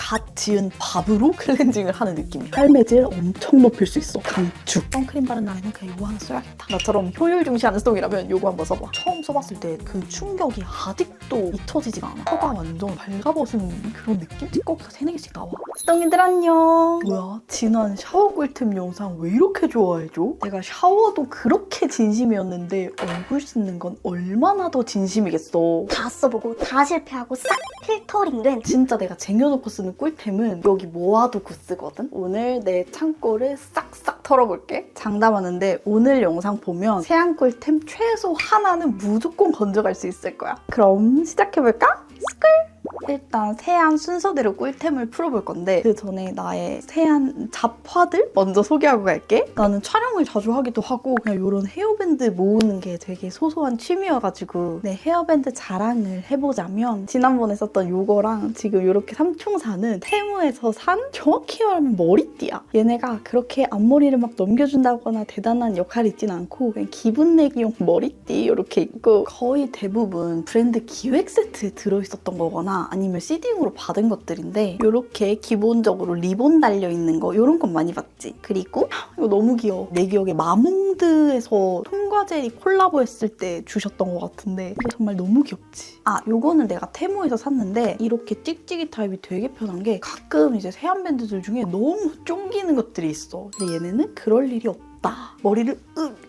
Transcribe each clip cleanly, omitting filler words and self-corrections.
갓 지은 밥으로 클렌징을 하는 느낌이야. 삶의 질 엄청 높일 수 있어. 강추. 선크림 바른 날에는 그냥 이거 하나 써야겠다. 나처럼 효율 중시하는 스톡이라면 이거 한번 써봐. 처음 써봤을 때 그 충격이 아직도 잊혀지지가 않아. 혀가 완전 발가벗은 그런 느낌? 찌꺼기가 3-4개씩 나와. 스톡님들 안녕. 뭐야? 지난 샤워 꿀템 영상 왜 이렇게 좋아해줘? 내가 샤워도 그렇게 진심이었는데 얼굴 씻는 건 얼마나 더 진심이겠어. 다 써보고 다 실패하고 싹 필터링된 진짜 내가 쟁여놓고 쓰는 꿀템은 여기 모아두고 쓰거든? 오늘 내 창고를 싹싹 털어볼게. 장담하는데 오늘 영상 보면 세안 꿀템 최소 하나는 무조건 건져갈 수 있을 거야. 그럼 시작해볼까? 스쿨! 일단 세안 순서대로 꿀템을 풀어볼 건데 그 전에 나의 세안 잡화들 먼저 소개하고 갈게. 나는 촬영을 자주 하기도 하고 그냥 이런 헤어밴드 모으는 게 되게 소소한 취미여가지고 내 헤어밴드 자랑을 해보자면 지난번에 썼던 이거랑 지금 이렇게 삼총사는 테무에서 산 정확히 말하면 머리띠야. 얘네가 그렇게 앞머리를 막 넘겨준다거나 대단한 역할이 있진 않고 그냥 기분 내기용 머리띠 이렇게 있고 거의 대부분 브랜드 기획 세트에 들어있었던 거거나 아니면 시딩으로 받은 것들인데 이렇게 기본적으로 리본 달려있는 거 이런 건 많이 봤지. 그리고 이거 너무 귀여워. 내 기억에 마몽드에서 톰과 제리 콜라보 했을 때 주셨던 것 같은데 이게 정말 너무 귀엽지. 아, 요거는 내가 테무에서 샀는데 이렇게 찍찍이 타입이 되게 편한 게 가끔 이제 세안밴드들 중에 너무 쫑기는 것들이 있어. 근데 얘네는 그럴 일이 없다. 머리를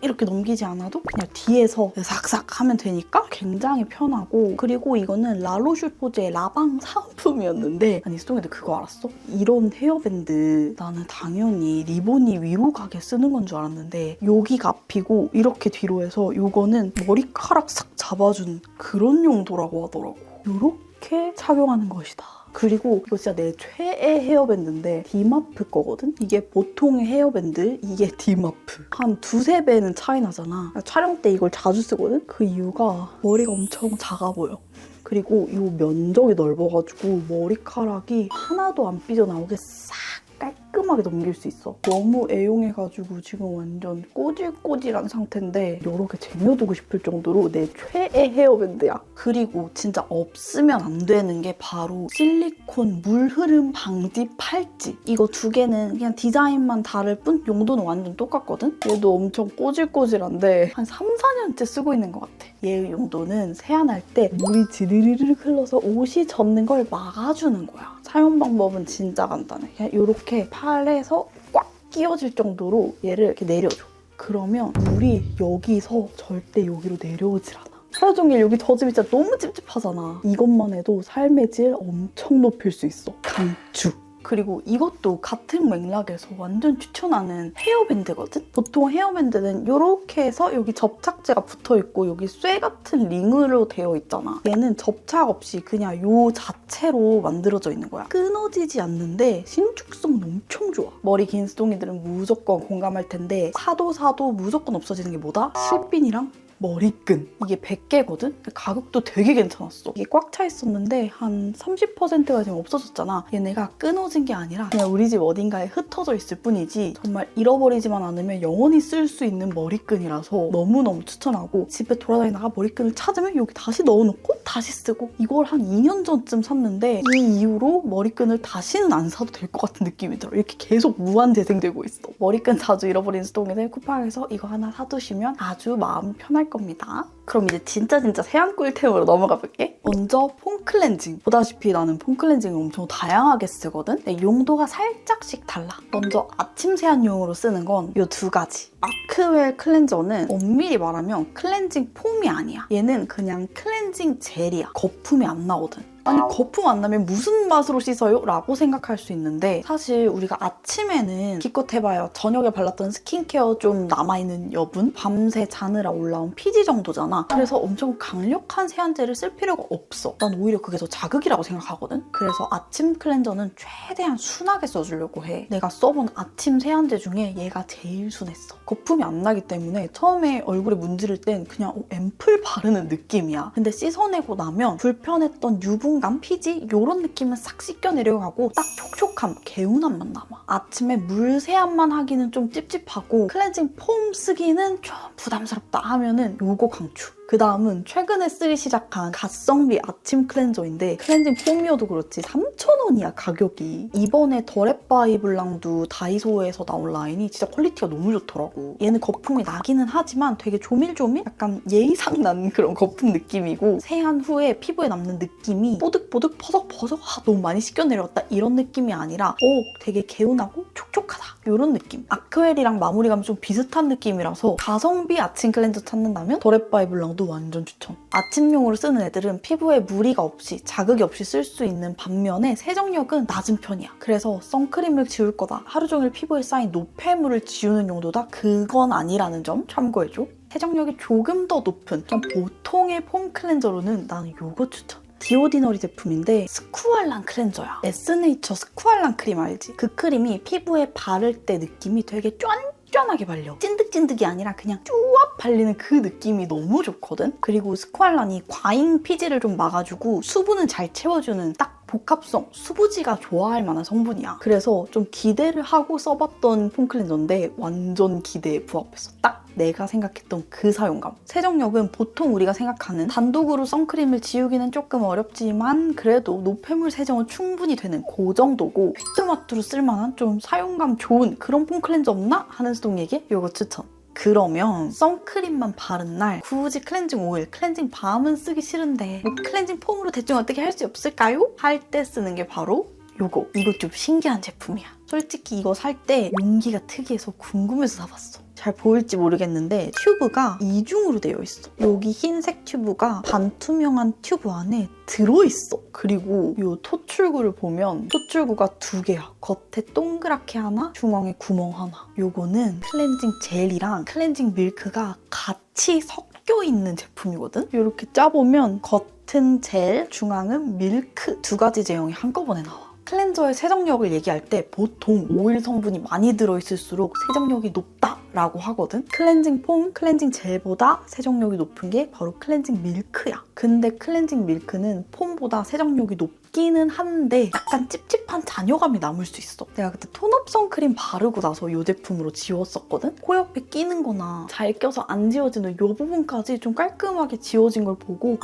이렇게 넘기지 않아도 그냥 뒤에서 싹싹 하면 되니까 굉장히 편하고 그리고 이거는 라로슈포제의 라방 사은품이었는데 아니 스톡이도 그거 알았어? 이런 헤어밴드 나는 당연히 리본이 위로 가게 쓰는 건 줄 알았는데 여기가 앞이고 이렇게 뒤로 해서 이거는 머리카락 싹 잡아준 그런 용도라고 하더라고. 이렇게 착용하는 것이다. 그리고 이거 진짜 내 최애 헤어밴드인데 디마프 거거든? 이게 보통의 헤어밴드, 이게 디마프. 한 2-3배는 차이 나잖아. 촬영 때 이걸 자주 쓰거든? 그 이유가 머리가 엄청 작아 보여. 그리고 이 면적이 넓어가지고 머리카락이 하나도 안 삐져나오게 싹 깔끔하게 넘길 수 있어. 너무 애용해가지고 지금 완전 꼬질꼬질한 상태인데 여러 개 쟁여두고 싶을 정도로 내 최애 헤어밴드야. 그리고 진짜 없으면 안 되는 게 바로 실리콘 물 흐름 방지 팔찌. 이거 2개는 그냥 디자인만 다를 뿐 용도는 완전 똑같거든? 얘도 엄청 꼬질꼬질한데 한 3-4년째 쓰고 있는 것 같아. 얘의 용도는 세안할 때 물이 지르르르 흘러서 옷이 젖는 걸 막아주는 거야. 사용 방법은 진짜 간단해. 그냥 이렇게 팔에서 꽉 끼워질 정도로 얘를 이렇게 내려줘. 그러면 물이 여기서 절대 여기로 내려오질 않아. 하루 종일 여기 젖으면 진짜 너무 찝찝하잖아. 이것만 해도 삶의 질 엄청 높일 수 있어. 강추! 그리고 이것도 같은 맥락에서 완전 추천하는 헤어밴드거든? 보통 헤어밴드는 이렇게 해서 여기 접착제가 붙어있고 여기 쇠 같은 링으로 되어 있잖아. 얘는 접착 없이 그냥 이 자체로 만들어져 있는 거야. 끊어지지 않는데 신축성은 엄청 좋아. 머리 긴 스톡이들은 무조건 공감할 텐데 사도 무조건 없어지는 게 뭐다? 실핀이랑 머리끈. 이게 100개거든? 가격도 되게 괜찮았어. 이게 꽉 차 있었는데 한 30%가 지금 없어졌잖아. 얘네가 끊어진 게 아니라 그냥 우리 집 어딘가에 흩어져 있을 뿐이지 정말 잃어버리지만 않으면 영원히 쓸 수 있는 머리끈이라서 너무너무 추천하고 집에 돌아다니다가 머리끈을 찾으면 여기 다시 넣어놓고 다시 쓰고 이걸 한 2년 전쯤 샀는데 이 이후로 머리끈을 다시는 안 사도 될 것 같은 느낌이 들어. 이렇게 계속 무한 재생되고 있어. 머리끈 자주 잃어버리는 스톡에서 쿠팡에서 이거 하나 사두시면 아주 마음 편할 겁니다. 그럼 이제 진짜 세안 꿀템으로 넘어가 볼게. 먼저 폼 클렌징. 보다시피 나는 폼 클렌징을 엄청 다양하게 쓰거든? 근데 용도가 살짝씩 달라. 먼저 아침 세안용으로 쓰는 건 이 2가지. 아크웰 클렌저는 엄밀히 말하면 클렌징 폼이 아니야. 얘는 그냥 클렌징 젤이야. 거품이 안 나거든. 아니 거품 안 나면 무슨 맛으로 씻어요? 라고 생각할 수 있는데 사실 우리가 아침에는 기껏 해봐야 저녁에 발랐던 스킨케어 좀 남아있는 여분? 밤새 자느라 올라온 피지 정도잖아. 그래서 엄청 강력한 세안젤을 쓸 필요가 없어. 난 오히려 그게 더 자극이라고 생각하거든? 그래서 아침 클렌저는 최대한 순하게 써주려고 해. 내가 써본 아침 세안제 중에 얘가 제일 순했어. 거품이 안 나기 때문에 처음에 얼굴에 문지를 땐 그냥 앰플 바르는 느낌이야. 근데 씻어내고 나면 불편했던 유분감, 피지 이런 느낌은 싹 씻겨 내려가고 딱 촉촉함, 개운함만 남아. 아침에 물 세안만 하기는 좀 찝찝하고 클렌징 폼 쓰기는 좀 부담스럽다 하면은 요거 강추. 그 다음은 최근에 쓰기 시작한 가성비 아침 클렌저인데 클렌징 폼이어도 그렇지 3,000원이야 가격이. 이번에 더랩바이블랑도 다이소에서 나온 라인이 진짜 퀄리티가 너무 좋더라고. 얘는 거품이 나기는 하지만 되게 조밀조밀 약간 예의상 나는 그런 거품 느낌이고 세안 후에 피부에 남는 느낌이 뽀득뽀득 퍼석퍼석 너무 많이 씻겨 내려왔다 이런 느낌이 아니라 되게 개운하고 촉촉하다 이런 느낌. 아크웰이랑 마무리감이 좀 비슷한 느낌이라서 가성비 아침 클렌저 찾는다면 더랩바이블랑도 완전 추천. 아침용으로 쓰는 애들은 피부에 무리가 없이 자극이 없이 쓸 수 있는 반면에 세정력은 낮은 편이야. 그래서 선크림을 지울 거다, 하루 종일 피부에 쌓인 노폐물을 지우는 용도다, 그건 아니라는 점 참고해줘. 세정력이 조금 더 높은 그냥 보통의 폼 클렌저로는 나는 요거 추천. 디오디너리 제품인데 스쿠알란 클렌저야. 에스네이처 스쿠알란 크림 알지? 그 크림이 피부에 바를 때 느낌이 되게 쫀쫀하게 발려. 찐득찐득이 아니라 그냥 쭈압 발리는 그 느낌이 너무 좋거든? 그리고 스쿠알란이 과잉 피지를 좀 막아주고 수분은 잘 채워주는 딱 복합성, 수부지가 좋아할 만한 성분이야. 그래서 좀 기대를 하고 써봤던 폼 클렌저인데 완전 기대에 부합했어. 딱 내가 생각했던 그 사용감. 세정력은 보통 우리가 생각하는 단독으로 선크림을 지우기는 조금 어렵지만 그래도 노폐물 세정은 충분히 되는 그 정도고 휘뚜마뚜로 쓸만한 좀 사용감 좋은 그런 폼 클렌저 없나? 하는 수동에게 이거 추천. 그러면 선크림만 바른 날 굳이 클렌징 오일, 클렌징 밤은 쓰기 싫은데 뭐 클렌징 폼으로 대충 어떻게 할 수 없을까요? 할 때 쓰는 게 바로 요거. 이거 좀 신기한 제품이야. 솔직히 이거 살 때 용기가 특이해서 궁금해서 사봤어. 잘 보일지 모르겠는데 튜브가 이중으로 되어 있어. 여기 흰색 튜브가 반투명한 튜브 안에 들어있어. 그리고 이 토출구를 보면 토출구가 두 개야. 겉에 동그랗게 하나, 중앙에 구멍 하나. 요거는 클렌징 젤이랑 클렌징 밀크가 같이 섞여 있는 제품이거든? 이렇게 짜보면 겉은 젤, 중앙은 밀크 두 가지 제형이 한꺼번에 나와. 클렌저의 세정력을 얘기할 때 보통 오일 성분이 많이 들어있을수록 세정력이 높다라고 하거든? 클렌징 폼, 클렌징 젤보다 세정력이 높은 게 바로 클렌징 밀크야. 근데 클렌징 밀크는 폼보다 세정력이 높기는 한데 약간 찝찝한 잔여감이 남을 수 있어. 내가 그때 톤업 선크림 바르고 나서 이 제품으로 지웠었거든? 코 옆에 끼는 거나 잘 껴서 안 지워지는 이 부분까지 좀 깔끔하게 지워진 걸 보고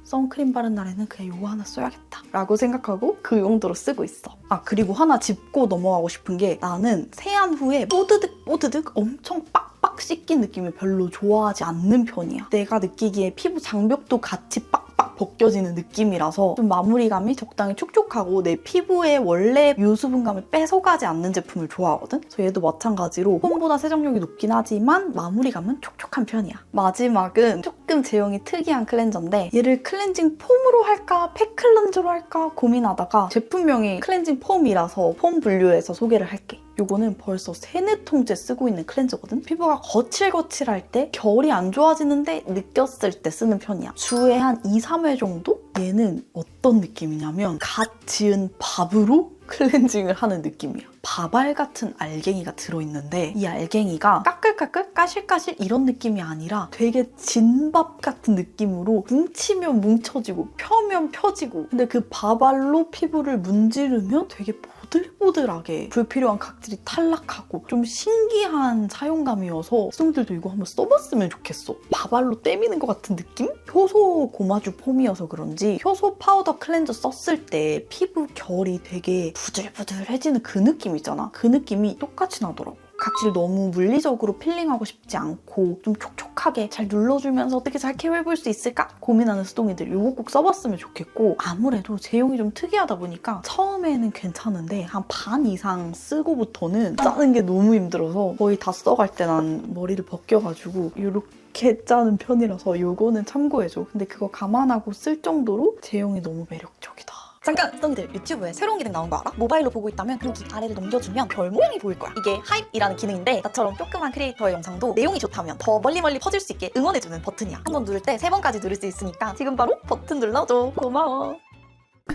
선크림 바른 날에는 그냥 이거 하나 써야겠다 라고 생각하고 그 용도로 쓰고 있어. 그리고 하나 짚고 넘어가고 싶은 게 나는 세안 후에 뽀드득 엄청 빡빡 씻긴 느낌을 별로 좋아하지 않는 편이야. 내가 느끼기에 피부 장벽도 같이 빡빡 벗겨지는 느낌이라서 좀 마무리감이 적당히 촉촉하고 내 피부의 원래 유수분감을 뺏어가지 않는 제품을 좋아하거든? 그래서 얘도 마찬가지로 폼보다 세정력이 높긴 하지만 마무리감은 촉촉한 편이야. 마지막은 조금 제형이 특이한 클렌저인데 얘를 클렌징 폼으로 할까 팩클렌저로 할까 고민하다가 제품명이 클렌징 폼이라서 폼 분류에서 소개를 할게. 이거는 벌써 3-4통째 쓰고 있는 클렌저거든? 피부가 거칠거칠할 때 결이 안 좋아지는데 느꼈을 때 쓰는 편이야. 주에 한 2-3회 정도? 얘는 어떤 느낌이냐면 갓 지은 밥으로 클렌징을 하는 느낌이야. 밥알 같은 알갱이가 들어있는데 이 알갱이가 까끌까끌 까실까실 이런 느낌이 아니라 되게 진밥 같은 느낌으로 뭉치면 뭉쳐지고 펴면 펴지고 근데 그 밥알로 피부를 문지르면 되게 보들보들하게 불필요한 각질이 탈락하고 좀 신기한 사용감이어서 수동들도 이거 한번 써봤으면 좋겠어. 밥알로 때미는 것 같은 느낌? 효소 고마주 폼이어서 그런지 효소 파우더 클렌저 썼을 때 피부 결이 되게 부들부들해지는 그 느낌 있잖아. 그 느낌이 똑같이 나더라고. 각질 너무 물리적으로 필링하고 싶지 않고 좀 촉촉하게 잘 눌러주면서 어떻게 잘 케어해볼 수 있을까 고민하는 수동이들 이거 꼭 써봤으면 좋겠고 아무래도 제형이 좀 특이하다 보니까 처음에는 괜찮은데 한 반 이상 쓰고부터는 짜는 게 너무 힘들어서 거의 다 써갈 때 난 머리를 벗겨가지고 이렇게 짜는 편이라서 이거는 참고해줘. 근데 그거 감안하고 쓸 정도로 제형이 너무 매력적이다. 잠깐! 수동이들 유튜브에 새로운 기능 나온 거 알아? 모바일로 보고 있다면 여기 아래를 넘겨주면 별 모양이 보일 거야. 이게 하입이라는 기능인데 나처럼 조그만 크리에이터의 영상도 내용이 좋다면 더 멀리 퍼질 수 있게 응원해주는 버튼이야. 한 번 누를 때 3번까지 누를 수 있으니까 지금 바로 버튼 눌러줘. 고마워.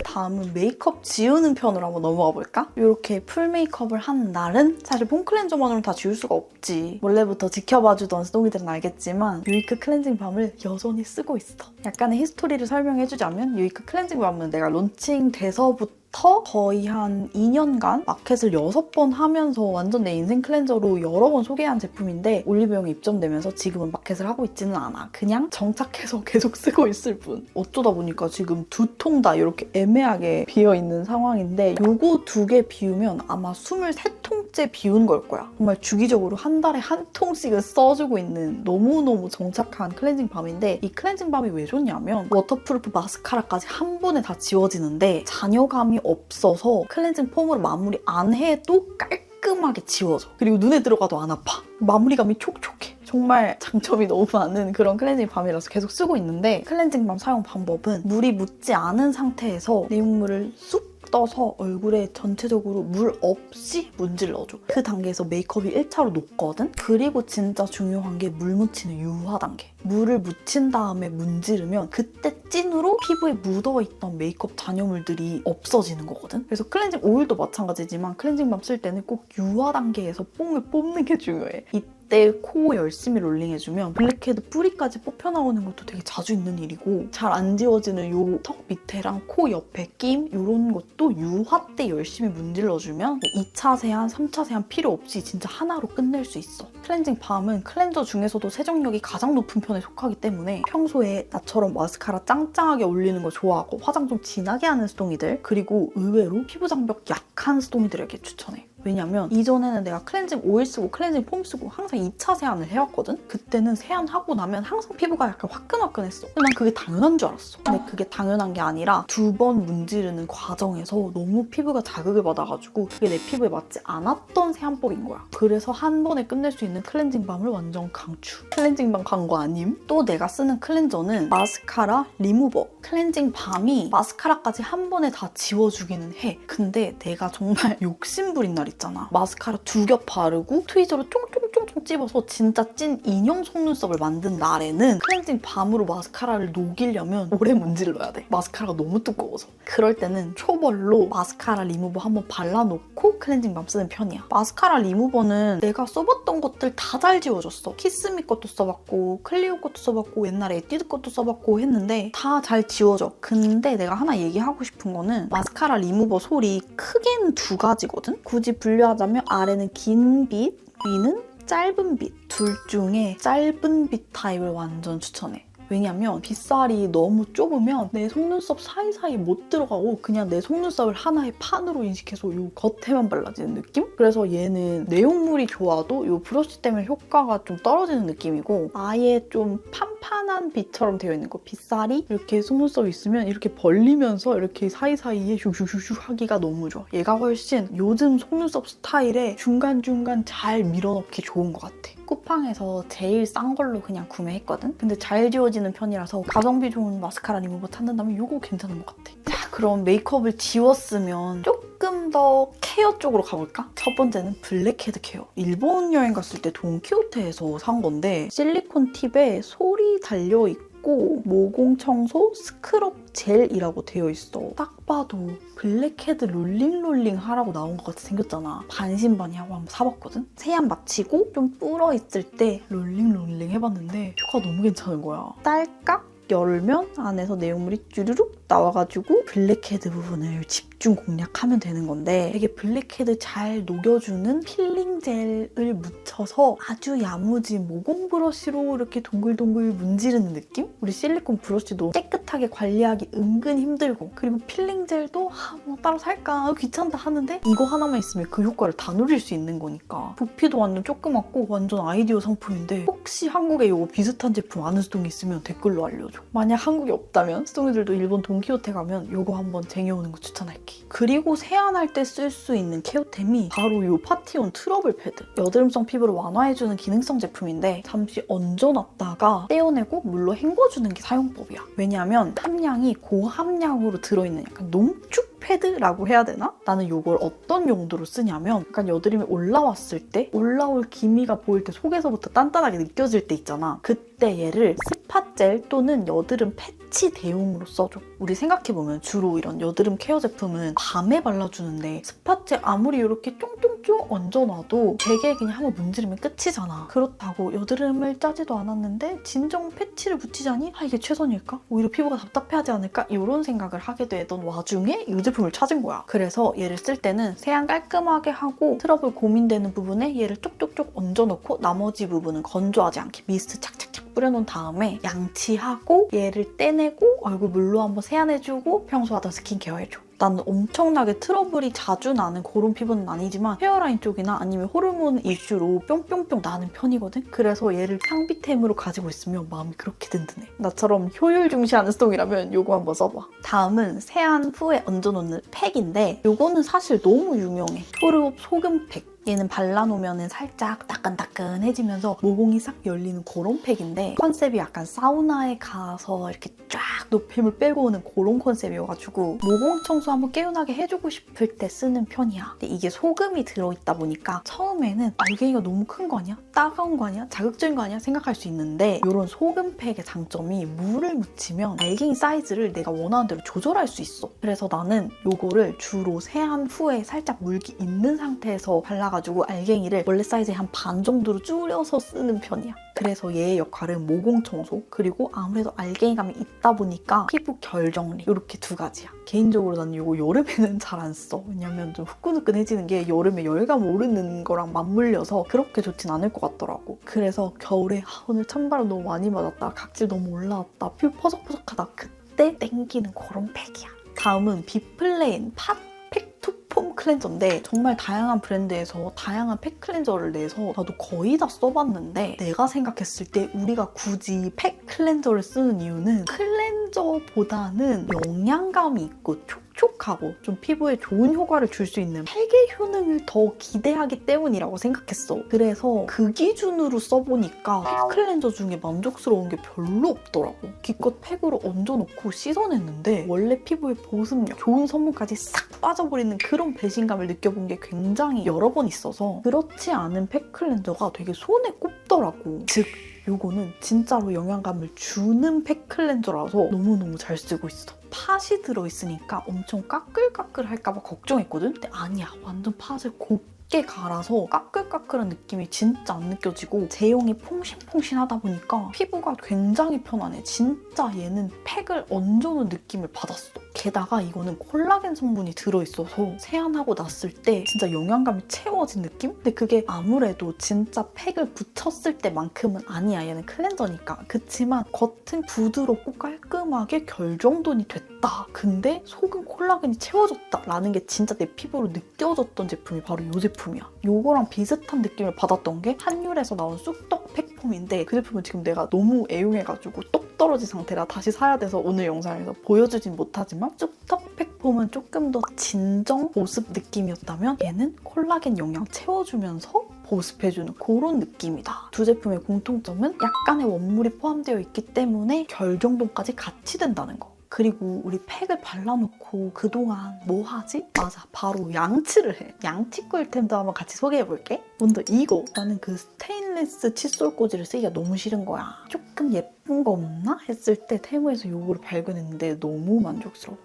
다음은 메이크업 지우는 편으로 한번 넘어가 볼까? 이렇게 풀 메이크업을 하는 날은 사실 폼 클렌저만으로는 다 지울 수가 없지. 원래부터 지켜봐주던 수동이들은 알겠지만 유이크 클렌징 밤을 여전히 쓰고 있어. 약간의 히스토리를 설명해주자면 유이크 클렌징 밤은 내가 론칭 돼서부터 전부터 거의 한 2년간 마켓을 6번 하면서 완전 내 인생 클렌저로 여러 번 소개한 제품인데 올리브영에 입점되면서 지금은 마켓을 하고 있지는 않아. 그냥 정착해서 계속 쓰고 있을 뿐. 어쩌다 보니까 지금 2통 다 이렇게 애매하게 비어있는 상황인데 요거 2개 비우면 아마 23통째 비운 걸 거야. 정말 주기적으로 한 달에 한 통씩은 써주고 있는 너무너무 정착한 클렌징 밤인데 이 클렌징 밤이 왜 좋냐면 워터프루프 마스카라까지 한 번에 다 지워지는데 잔여감이 없어서 클렌징 폼으로 마무리 안 해도 깔끔하게 지워져. 그리고 눈에 들어가도 안 아파. 마무리감이 촉촉해. 정말 장점이 너무 많은 그런 클렌징 밤이라서 계속 쓰고 있는데 클렌징 밤 사용 방법은 물이 묻지 않은 상태에서 내용물을 쑥 떠서 얼굴에 전체적으로 물 없이 문질러줘. 그 단계에서 메이크업이 1차로 녹거든? 그리고 진짜 중요한 게 물 묻히는 유화 단계. 물을 묻힌 다음에 문지르면 그때 찐으로 피부에 묻어있던 메이크업 잔여물들이 없어지는 거거든? 그래서 클렌징 오일도 마찬가지지만 클렌징 밤 쓸 때는 꼭 유화 단계에서 뽕을 뽑는 게 중요해. 이때 코 열심히 롤링해주면 블랙헤드 뿌리까지 뽑혀나오는 것도 되게 자주 있는 일이고 잘 안 지워지는 요 턱 밑에랑 코 옆에 끼임 이런 것도 유화 때 열심히 문질러주면 2차 세안, 3차 세안 필요 없이 진짜 하나로 끝낼 수 있어. 클렌징 밤은 클렌저 중에서도 세정력이 가장 높은 편에 속하기 때문에 평소에 나처럼 마스카라 짱짱하게 올리는 거 좋아하고 화장 좀 진하게 하는 수동이들 그리고 의외로 피부 장벽 약한 수동이들에게 추천해. 왜냐면 이전에는 내가 클렌징 오일 쓰고 클렌징 폼 쓰고 항상 2차 세안을 해왔거든? 그때는 세안하고 나면 항상 피부가 약간 화끈화끈했어. 근데 난 그게 당연한 줄 알았어. 근데 그게 당연한 게 아니라 2번 문지르는 과정에서 너무 피부가 자극을 받아가지고 그게 내 피부에 맞지 않았던 세안법인 거야. 그래서 한 번에 끝낼 수 있는 클렌징 밤을 완전 강추. 클렌징 밤 광고 아님? 또 내가 쓰는 클렌저는 마스카라 리무버. 클렌징 밤이 마스카라까지 한 번에 다 지워주기는 해. 근데 내가 정말 욕심부린 날 있잖아. 마스카라 2겹 바르고 트위저로 쫑쫑쫑쫑 찝어서 진짜 찐 인형 속눈썹을 만든 날에는 클렌징 밤으로 마스카라를 녹이려면 오래 문질러야 돼. 마스카라가 너무 두꺼워서. 그럴 때는 초벌로 마스카라 리무버 한번 발라놓고 클렌징 밤 쓰는 편이야. 마스카라 리무버는 내가 써봤던 것들 다 잘 지워줬어. 키스미 것도 써봤고 클리오 것도 써봤고 옛날에 에뛰드 것도 써봤고 했는데 다 잘 지워져. 근데 내가 하나 얘기하고 싶은 거는 마스카라 리무버 솔이 크게는 2가지거든? 굳이 분류하자면 아래는 긴 빛, 위는 짧은 빛. 둘 중에 짧은 빛 타입을 완전 추천해. 왜냐면 빗살이 너무 좁으면 내 속눈썹 사이사이 못 들어가고 그냥 내 속눈썹을 하나의 판으로 인식해서 요 겉에만 발라지는 느낌? 그래서 얘는 내용물이 좋아도 요 브러쉬 때문에 효과가 좀 떨어지는 느낌이고 아예 좀 판판한 빛처럼 되어 있는 거. 빗살이 이렇게 속눈썹이 있으면 이렇게 벌리면서 이렇게 사이사이에 슉슉슉슉 하기가 너무 좋아. 얘가 훨씬 요즘 속눈썹 스타일에 중간중간 잘 밀어넣기 좋은 것 같아. 쿠팡에서 제일 싼 걸로 그냥 구매했거든? 근데 잘 지워지는 편이라서 가성비 좋은 마스카라 리무버 찾는다면 이거 괜찮은 것 같아. 자, 그럼 메이크업을 지웠으면 조금 더 케어 쪽으로 가볼까? 첫 번째는 블랙헤드 케어. 일본 여행 갔을 때 돈키호테에서 산 건데 실리콘 팁에 솔이 달려있고 모공 청소 스크럽 젤이라고 되어 있어. 딱 봐도 블랙헤드 롤링 하라고 나온 것 같이 생겼잖아. 반신반의하고 한번 사봤거든? 세안 마치고 좀 불어있을 때 롤링 해봤는데 효과가 너무 괜찮은 거야. 딸깍 열면 안에서 내용물이 쭈르륵 나와가지고 블랙헤드 부분을 집중 공략하면 되는 건데 되게 블랙헤드 잘 녹여주는 필링 젤을 묻혀서 아주 야무진 모공 브러쉬로 이렇게 동글동글 문지르는 느낌? 우리 실리콘 브러쉬도 깨끗하게 관리하기 은근 힘들고 그리고 필링 젤도 뭐 따로 살까 귀찮다 하는데 이거 하나만 있으면 그 효과를 다 누릴 수 있는 거니까 부피도 완전 조그맣고 완전 아이디어 상품인데 혹시 한국에 이거 비슷한 제품 아는 수동이 있으면 댓글로 알려줘. 만약 한국에 없다면 수동이들도 일본 돈키호테 가면 이거 한번 쟁여오는 거 추천할게. 그리고 세안할 때 쓸 수 있는 케어템이 바로 이 파티온 트러블 패드. 여드름성 피부를 완화해주는 기능성 제품인데 잠시 얹어놨다가 떼어내고 물로 헹궈주는 게 사용법이야. 왜냐하면 함량이 고함량으로 들어있는 약간 농축 패드라고 해야 되나? 나는 이걸 어떤 용도로 쓰냐면 약간 여드름이 올라왔을 때 올라올 기미가 보일 때 속에서부터 단단하게 느껴질 때 있잖아. 그때 얘를 스팟젤 또는 여드름 패치 대용으로 써줘. 우리 생각해보면 주로 이런 여드름 케어 제품은 밤에 발라주는데 스팟젤 아무리 이렇게 쫑쫑쫑 쭉 얹어놔도 되게 그냥 한번 문지르면 끝이잖아. 그렇다고 여드름을 짜지도 않았는데 진정 패치를 붙이자니 이게 최선일까? 오히려 피부가 답답해하지 않을까? 이런 생각을 하게 되던 와중에 이 제품을 찾은 거야. 그래서 얘를 쓸 때는 세안 깔끔하게 하고 트러블 고민되는 부분에 얘를 쪽쪽쪽 얹어놓고 나머지 부분은 건조하지 않게 미스트 착착착 뿌려놓은 다음에 양치하고 얘를 떼내고 얼굴 물로 한번 세안해주고 평소 하던 스킨케어 해줘. 나는 엄청나게 트러블이 자주 나는 그런 피부는 아니지만 헤어라인 쪽이나 아니면 호르몬 이슈로 뿅뿅뿅 나는 편이거든? 그래서 얘를 향비템으로 가지고 있으면 마음이 그렇게 든든해. 나처럼 효율 중시하는 스톡이라면 요거 한번 써봐. 다음은 세안 후에 얹어놓는 팩인데 요거는 사실 너무 유명해. 토르옵 소금팩. 얘는 발라놓으면 살짝 따끈따끈해지면서 모공이 싹 열리는 그런 팩인데 컨셉이 약간 사우나에 가서 이렇게 쫙 노폐물 빼고 오는 그런 컨셉이어가지고 모공 청소 한번 개운하게 해주고 싶을 때 쓰는 편이야. 근데 이게 소금이 들어있다 보니까 처음에는 알갱이가 너무 큰 거 아니야? 따가운 거 아니야? 자극적인 거 아니야? 생각할 수 있는데 이런 소금팩의 장점이 물을 묻히면 알갱이 사이즈를 내가 원하는 대로 조절할 수 있어. 그래서 나는 요거를 주로 세안 후에 살짝 물기 있는 상태에서 발라가지고 알갱이를 원래 사이즈의 한 반 정도로 줄여서 쓰는 편이야. 그래서 얘의 역할은 모공 청소 그리고 아무래도 알갱이감이 있다 보니까 피부 결 정리 이렇게 두 가지야. 개인적으로 나는 이거 여름에는 잘 안 써. 왜냐면 좀 후끈후끈해지는 게 여름에 열감 오르는 거랑 맞물려서 그렇게 좋진 않을 것 같더라고. 그래서 겨울에 오늘 찬바람 너무 많이 맞았다. 각질 너무 올라왔다. 피부 퍼석퍼석하다. 그때 땡기는 그런 팩이야. 다음은 비플레인 팟 팩투폼 클렌저인데 정말 다양한 브랜드에서 다양한 팩 클렌저를 내서 나도 거의 다 써봤는데 내가 생각했을 때 우리가 굳이 팩 클렌저를 쓰는 이유는 클렌저보다는 영양감이 있고 촉촉하고 좀 피부에 좋은 효과를 줄 수 있는 팩의 효능을 더 기대하기 때문이라고 생각했어. 그래서 그 기준으로 써보니까 팩 클렌저 중에 만족스러운 게 별로 없더라고. 기껏 팩으로 얹어놓고 씻어냈는데 원래 피부의 보습력, 좋은 성분까지 싹 빠져버리는 그런 배신감을 느껴본 게 굉장히 여러 번 있어서 그렇지 않은 팩 클렌저가 되게 손에 꼽더라고. 즉 요거는 진짜로 영양감을 주는 팩 클렌저라서 너무너무 잘 쓰고 있어. 팥이 들어있으니까 엄청 까끌까끌할까봐 걱정했거든? 근데 아니야. 완전 팥을 곱게 갈아서 까끌까끌한 느낌이 진짜 안 느껴지고 제형이 퐁신퐁신하다 보니까 피부가 굉장히 편안해. 진짜 얘는 팩을 얹어놓은 느낌을 받았어. 게다가 이거는 콜라겐 성분이 들어있어서 세안하고 났을 때 진짜 영양감이 채워진 느낌? 근데 그게 아무래도 진짜 팩을 붙였을 때만큼은 아니야. 얘는 클렌저니까. 그치만 겉은 부드럽고 깔끔하게 결정돈이 됐다. 근데 속은 콜라겐이 채워졌다 라는 게 진짜 내 피부로 느껴졌던 제품이 바로 이 제품이야. 요거랑 비슷한 느낌을 받았던 게 한율에서 나온 쑥떡 팩폼인데 그 제품은 지금 내가 너무 애용해가지고 똑 떨어진 상태라 다시 사야 돼서 오늘 영상에서 보여주진 못하지만 쑥떡 팩폼은 조금 더 진정 보습 느낌이었다면 얘는 콜라겐 영양 채워주면서 보습해주는 그런 느낌이다. 두 제품의 공통점은 약간의 원물이 포함되어 있기 때문에 결 정도까지 같이 된다는 거. 그리고 우리 팩을 발라놓고 그동안 뭐 하지? 맞아, 바로 양치를 해. 양치 꿀템도 한번 같이 소개해볼게. 먼저 이거. 나는 그 스테인리스 칫솔 꽂이를 쓰기가 너무 싫은 거야. 조금 예쁜 거 없나? 했을 때 테무에서 이거를 발견했는데 너무 만족스러워.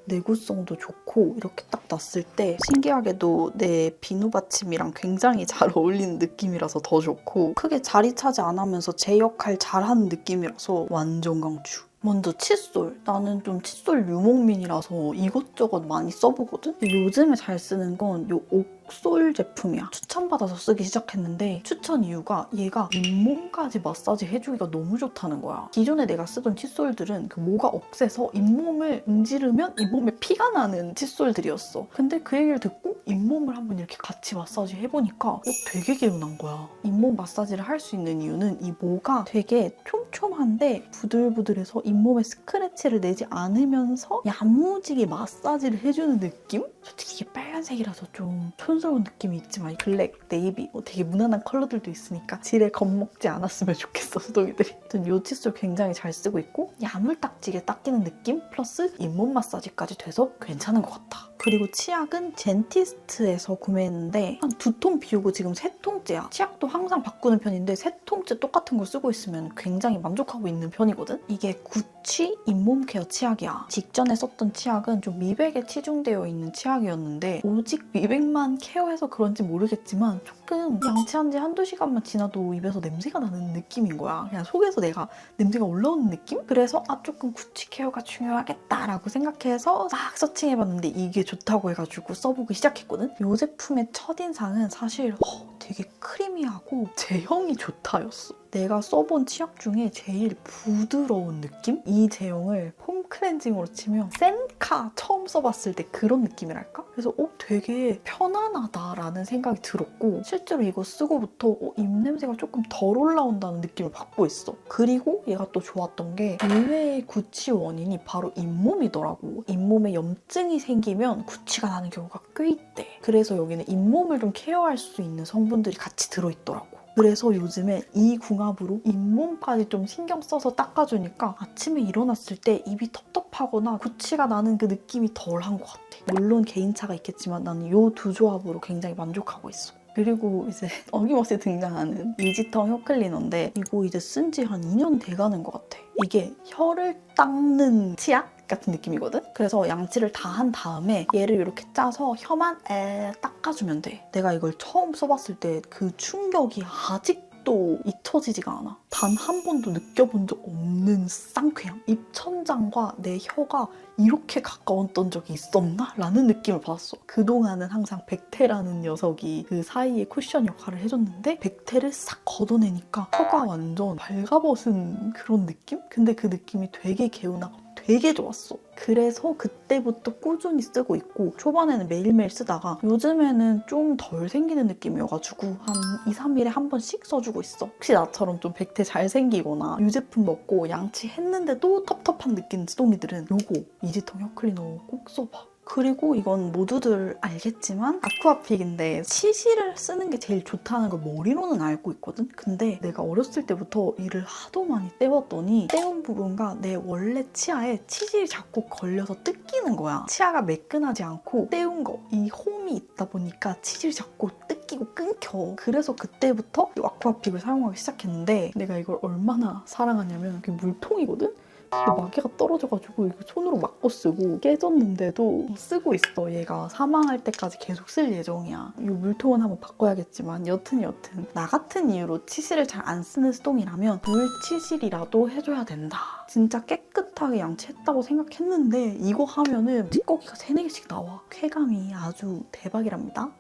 내구성도 좋고 이렇게 딱 놨을 때 신기하게도 내 비누 받침이랑 굉장히 잘 어울리는 느낌이라서 더 좋고 크게 자리 차지 안 하면서 제 역할 잘하는 느낌이라서 완전 강추. 먼저 칫솔. 나는 좀 칫솔 유목민이라서 이것저것 많이 써보거든? 근데 요즘에 잘 쓰는 건 이 옥솔 제품이야. 추천받아서 쓰기 시작했는데 추천 이유가 얘가 잇몸까지 마사지 해주기가 너무 좋다는 거야. 기존에 내가 쓰던 칫솔들은 그 모가 억세서 잇몸을 문지르면 잇몸에 피가 나는 칫솔들이었어. 근데 그 얘기를 듣고 잇몸을 한번 이렇게 같이 마사지 해보니까 되게 개운한 거야. 잇몸 마사지를 할 수 있는 이유는 이 모가 되게 촘촘한데 부들부들해서 잇몸에 스크래치를 내지 않으면서 야무지게 마사지를 해주는 느낌? 솔직히 이게 빨간색이라서 좀 촌스러운 느낌이 있지만 블랙, 네이비 되게 무난한 컬러들도 있으니까 질에 겁먹지 않았으면 좋겠어, 수동이들이. 아무튼 이 칫솔 굉장히 잘 쓰고 있고 야물딱지게 닦이는 느낌 플러스 잇몸 마사지까지 돼서 괜찮은 것 같아. 그리고 치약은 젠티스트에서 구매했는데 한 2통 비우고 지금 3통째야. 치약도 항상 바꾸는 편인데 3통째 똑같은 걸 쓰고 있으면 굉장히 만족하고 있는 편이거든? 이게 구취 잇몸 케어 치약이야. 직전에 썼던 치약은 좀 미백에 치중되어 있는 치약이었는데 오직 미백만 케어해서 그런지 모르겠지만 조금 양치한 지 한두 시간만 지나도 입에서 냄새가 나는 느낌인 거야. 그냥 속에서 내가 냄새가 올라오는 느낌? 그래서 조금 구취 케어가 중요하겠다라고 생각해서 막 서칭해봤는데 이게 좋다고 해가지고 써보기 시작했거든? 이 제품의 첫인상은 사실 되게 크리미하고 제형이 좋다였어. 내가 써본 치약 중에 제일 부드러운 느낌? 이 제형을 폼 클렌징으로 치면 센카 처음 써봤을 때 그런 느낌이랄까? 그래서 되게 편안하다라는 생각이 들었고 실제로 이거 쓰고부터 입냄새가 조금 덜 올라온다는 느낌을 받고 있어. 그리고 얘가 또 좋았던 게 의외의 구취 원인이 바로 잇몸이더라고. 잇몸에 염증이 생기면 구취가 나는 경우가 꽤 있대. 그래서 여기는 잇몸을 좀 케어할 수 있는 성분들이 같이 들어있더라고. 그래서 요즘에 이 궁합으로 잇몸까지 좀 신경 써서 닦아주니까 아침에 일어났을 때 입이 텁텁하거나 구취가 나는 그 느낌이 덜한 것 같아. 물론 개인차가 있겠지만 나는 이 두 조합으로 굉장히 만족하고 있어. 그리고 이제 어김없이 등장하는 이지텅 혀 클리너인데 이거 이제 쓴 지 한 2년 돼가는 것 같아. 이게 혀를 닦는 치약? 같은 느낌이거든? 그래서 양치를 다 한 다음에 얘를 이렇게 짜서 혀만 닦아주면 돼. 내가 이걸 처음 써봤을 때 그 충격이 아직도 잊혀지지가 않아. 단 한 번도 느껴본 적 없는 쌍쾌함. 입천장과 내 혀가 이렇게 가까웠던 적이 있었나? 라는 느낌을 받았어. 그동안은 항상 백태라는 녀석이 그 사이에 쿠션 역할을 해줬는데 백태를 싹 걷어내니까 혀가 완전 발가벗은 그런 느낌? 근데 그 느낌이 되게 개운하고 되게 좋았어. 그래서 그때부터 꾸준히 쓰고 있고 초반에는 매일매일 쓰다가 요즘에는 좀 덜 생기는 느낌이어가지고 한 2, 3일에 한 번씩 써주고 있어. 혹시 나처럼 좀 백태 잘 생기거나 유제품 먹고 양치했는데도 텁텁한 느낌 지동이들은 요거 이지텅 혀 클리너 꼭 써봐. 그리고 이건 모두들 알겠지만 아쿠아픽인데 치실을 쓰는 게 제일 좋다는 걸 머리로는 알고 있거든? 근데 내가 어렸을 때부터 이를 하도 많이 떼웠더니 떼운 부분과 내 원래 치아에 치실이 자꾸 걸려서 뜯기는 거야. 치아가 매끈하지 않고 떼운 거, 이 홈이 있다 보니까 치실이 자꾸 뜯기고 끊겨. 그래서 그때부터 이 아쿠아픽을 사용하기 시작했는데 내가 이걸 얼마나 사랑하냐면 이게 물통이거든? 마개가 떨어져가지고 이거 손으로 막고 쓰고 깨졌는데도 쓰고 있어. 얘가 사망할 때까지 계속 쓸 예정이야. 이 물통은 한번 바꿔야겠지만 여튼 나 같은 이유로 치실을 잘 안 쓰는 수동이라면 물치실이라도 해줘야 된다. 진짜 깨끗하게 양치했다고 생각했는데 이거 하면은 찌꺼기가 3, 4개씩 나와. 쾌감이 아주 대박이랍니다.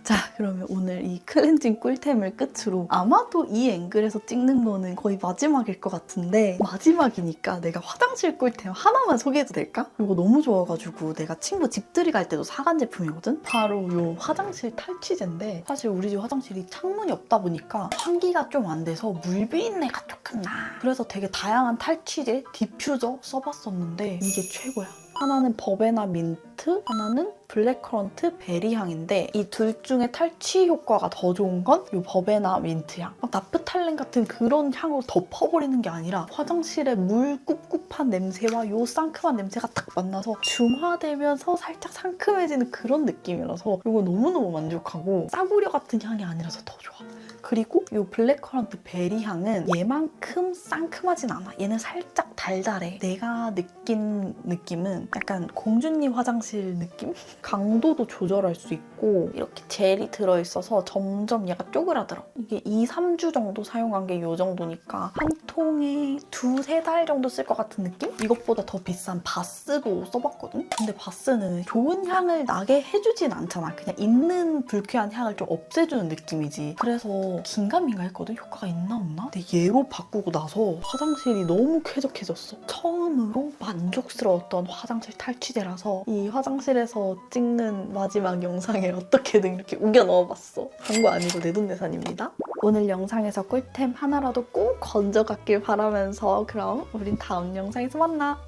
자, 그러면 오늘 이 클렌징 꿀템을 끝으로 아마도 이 앵글에서 찍는 거는 거의 마지막일 것 같은데 마지막이니까 내가 화장실 꿀템 하나만 소개해도 될까? 이거 너무 좋아가지고 내가 친구 집들이 갈 때도 사간 제품이거든? 바로 이 화장실 탈취제인데 사실 우리 집 화장실이 창문이 없다 보니까 환기가 좀 안 돼서 물 비린내가 조금 나. 그래서 되게 다양한 탈취제, 디퓨저 써봤었는데 이게 최고야. 하나는 버베나 민트, 하나는 블랙커런트 베리향인데 이 둘 중에 탈취 효과가 더 좋은 건 이 버베나 민트향. 막 나프탈렌 같은 그런 향으로 덮어버리는 게 아니라 화장실에 물 꿉꿉한 냄새와 이 상큼한 냄새가 딱 만나서 중화되면서 살짝 상큼해지는 그런 느낌이라서 이거 너무너무 만족하고 싸구려 같은 향이 아니라서 더 좋아. 그리고 이 블랙커런트 베리향은 얘만큼 상큼하진 않아. 얘는 살짝 달달해. 내가 느낀 느낌은 약간 공주님 화장실 느낌? 강도도 조절할 수 있고 이렇게 젤이 들어있어서 점점 얘가 쪼그라들어. 이게 2, 3주 정도 사용한 게 이 정도니까 한 통에 2, 3달 정도 쓸 것 같은 느낌? 이것보다 더 비싼 바스도 써봤거든? 근데 바스는 좋은 향을 나게 해주진 않잖아. 그냥 있는 불쾌한 향을 좀 없애주는 느낌이지. 그래서 긴가민가 했거든? 효과가 있나 없나? 근데 얘로 바꾸고 나서 화장실이 너무 쾌적해졌어. 처음으로 만족스러웠던 화장실 탈취제라서 이 화장실에서 찍는 마지막 영상에 어떻게든 이렇게 우겨 넣어봤어. 광고 아니고 내돈내산입니다. 오늘 영상에서 꿀템 하나라도 꼭 건져갔길 바라면서 그럼 우린 다음 영상에서 만나.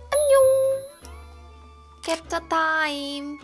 캡처 타임.